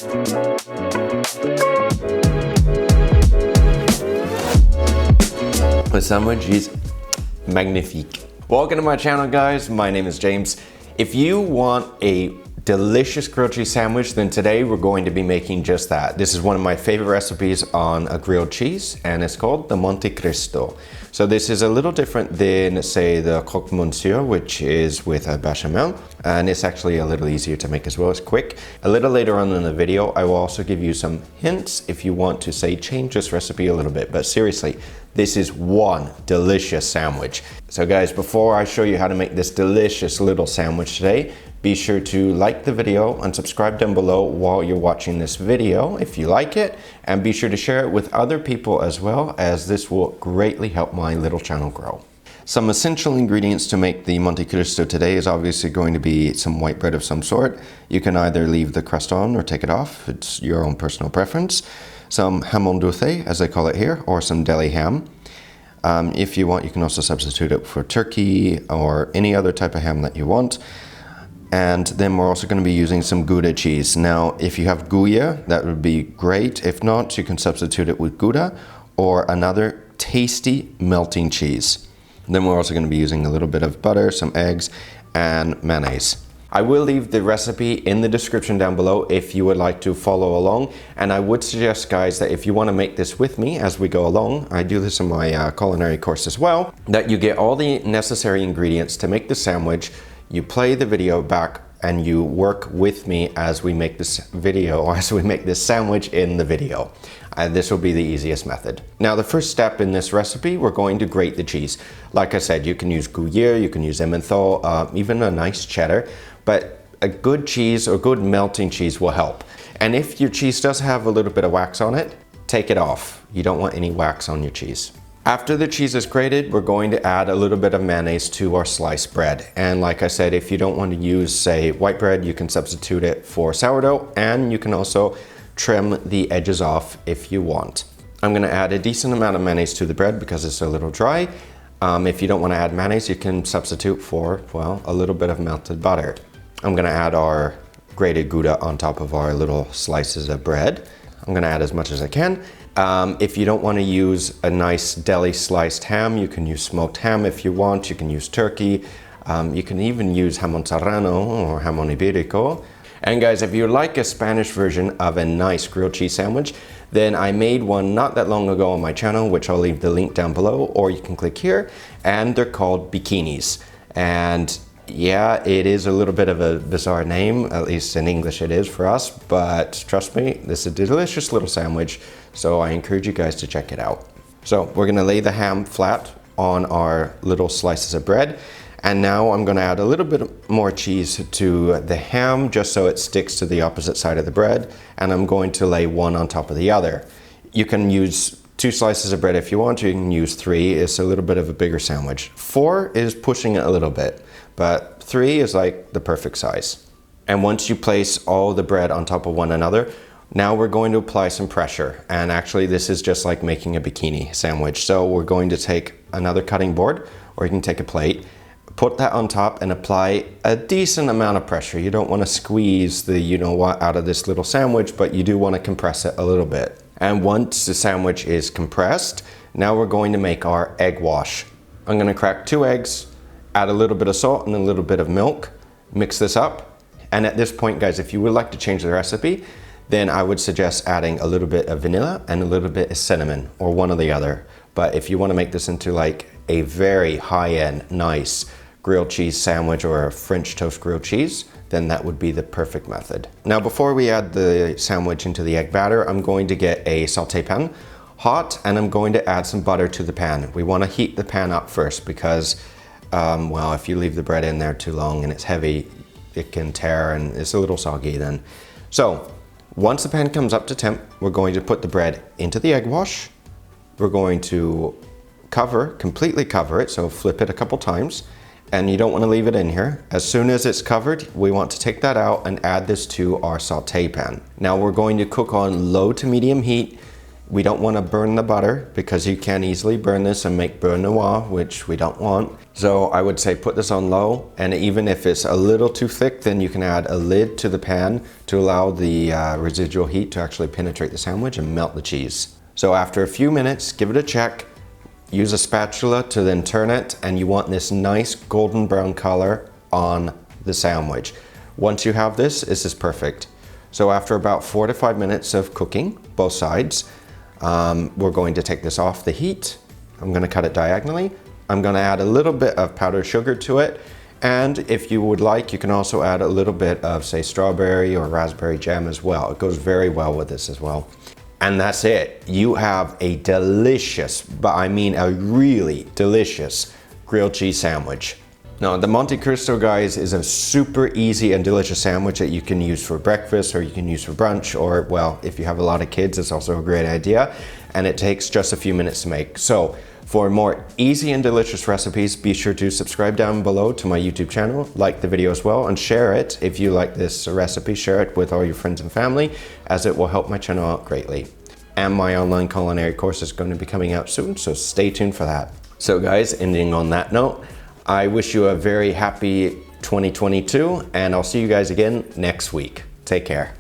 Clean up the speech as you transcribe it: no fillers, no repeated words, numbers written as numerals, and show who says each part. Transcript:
Speaker 1: The sandwich is magnifique. Welcome to my channel, guys. My name is James. If you want a delicious grilled cheese sandwich, then today we're going to be making just that. This is one of my favorite recipes on a grilled cheese, and it's called the Monte Cristo. So this is a little different than, say, the croque monsieur, which is with a bechamel, and it's actually a little easier to make as well. It's quick. A little later on in the video, I will also give you some hints if you want to, say, change this recipe a little bit. But seriously, this is one delicious sandwich. So guys, before I show you how to make this delicious little sandwich today, be sure to like the video and subscribe down below while you're watching this video if you like it, and be sure to share it with other people as well, as this will greatly help my little channel grow. Some essential ingredients to make the Monte Cristo today is obviously going to be some white bread of some sort. You can either leave the crust on or take it off. It's your own personal preference. Some jamon dulce, as they call it here, or some deli ham. If you want, you can also substitute it for turkey or any other type of ham that you want. And then we're also going to be using some Gouda cheese. Now, if you have Gruyere, that would be great. If not, you can substitute it with Gouda or another tasty melting cheese. Then we're also going to be using a little bit of butter, some eggs, and mayonnaise. I will leave the recipe in the description down below if you would like to follow along. And I would suggest, guys, that if you want to make this with me as we go along, I do this in my culinary course as well, that you get all the necessary ingredients to make the sandwich. You play the video back and you work with me as we make this video, or as we make this sandwich in the video. This will be the easiest method. Now, the first step in this recipe, we're going to grate the cheese. Like I said, you can use Gruyere, you can use Emmental, even a nice cheddar, but a good cheese or good melting cheese will help. And if your cheese does have a little bit of wax on it, take it off. You don't want any wax on your cheese. After the cheese is grated, we're going to add a little bit of mayonnaise to our sliced bread. And like I said, if you don't want to use, say, white bread, you can substitute it for sourdough, and you can also trim the edges off if you want. I'm going to add a decent amount of mayonnaise to the bread because it's a little dry. If you don't want to add mayonnaise, you can substitute for, well, a little bit of melted butter. I'm going to add our grated Gouda on top of our little slices of bread. I'm going to add as much as I can. If you don't want to use a nice deli sliced ham, you can use smoked ham if you want. You can use turkey. You can even use jamon serrano or jamon iberico. And guys, if you like a Spanish version of a nice grilled cheese sandwich, then I made one not that long ago on my channel, which I'll leave the link down below, or you can click here, and they're called bikinis. And yeah, it is a little bit of a bizarre name, at least in English it is for us, but trust me, this is a delicious little sandwich, so I encourage you guys to check it out. So we're gonna lay the ham flat on our little slices of bread, and now I'm gonna add a little bit more cheese to the ham just so it sticks to the opposite side of the bread, and I'm going to lay one on top of the other. You can use 2 slices of bread if you want, you can use 3, it's a little bit of a bigger sandwich. 4 is pushing it a little bit, but 3 is like the perfect size. And once you place all the bread on top of one another, now we're going to apply some pressure. And actually this is just like making a bikini sandwich. So we're going to take another cutting board, or you can take a plate, put that on top and apply a decent amount of pressure. You don't want to squeeze the you-know-what out of this little sandwich, but you do want to compress it a little bit. And once the sandwich is compressed, now we're going to make our egg wash. I'm going to crack 2 eggs, add a little bit of salt and a little bit of milk, mix this up. And at this point, guys, if you would like to change the recipe, then I would suggest adding a little bit of vanilla and a little bit of cinnamon, or one or the other. But if you want to make this into like a very high-end, nice grilled cheese sandwich or a French toast grilled cheese, then that would be the perfect method. Now, before we add the sandwich into the egg batter, I'm going to get a saute pan hot, and I'm going to add some butter to the pan. We want to heat the pan up first because, well, if you leave the bread in there too long and it's heavy, it can tear and it's a little soggy then. So once the pan comes up to temp, we're going to put the bread into the egg wash. We're going to completely cover it, so flip it a couple times. And you don't want to leave it in here. As soon as it's covered, we want to take that out and add this to our saute pan. Now we're going to cook on low to medium heat We don't want to burn the butter because you can easily burn this and make beurre noir, which we don't want. So I would say put this on low, and even if it's a little too thick, then you can add a lid to the pan to allow the residual heat to actually penetrate the sandwich and melt the cheese. So after a few minutes, give it a check, use a spatula to then turn it, and you want this nice golden brown color on the sandwich. Once you have this is perfect. So after about 4 to 5 minutes of cooking, both sides, we're going to take this off the heat. I'm going to cut it diagonally. I'm going to add a little bit of powdered sugar to it. And if you would like, you can also add a little bit of, say, strawberry or raspberry jam as well. It goes very well with this as well. And that's it. You have a delicious, but I mean a really delicious grilled cheese sandwich. Now, the Monte Cristo, guys, is a super easy and delicious sandwich that you can use for breakfast, or you can use for brunch, or, well, if you have a lot of kids, it's also a great idea. And it takes just a few minutes to make. So for more easy and delicious recipes, be sure to subscribe down below to my YouTube channel, like the video as well, and share it. If you like this recipe, share it with all your friends and family, as it will help my channel out greatly. And my online culinary course is going to be coming out soon, so stay tuned for that. So guys, ending on that note, I wish you a very happy 2022, and I'll see you guys again next week. Take care.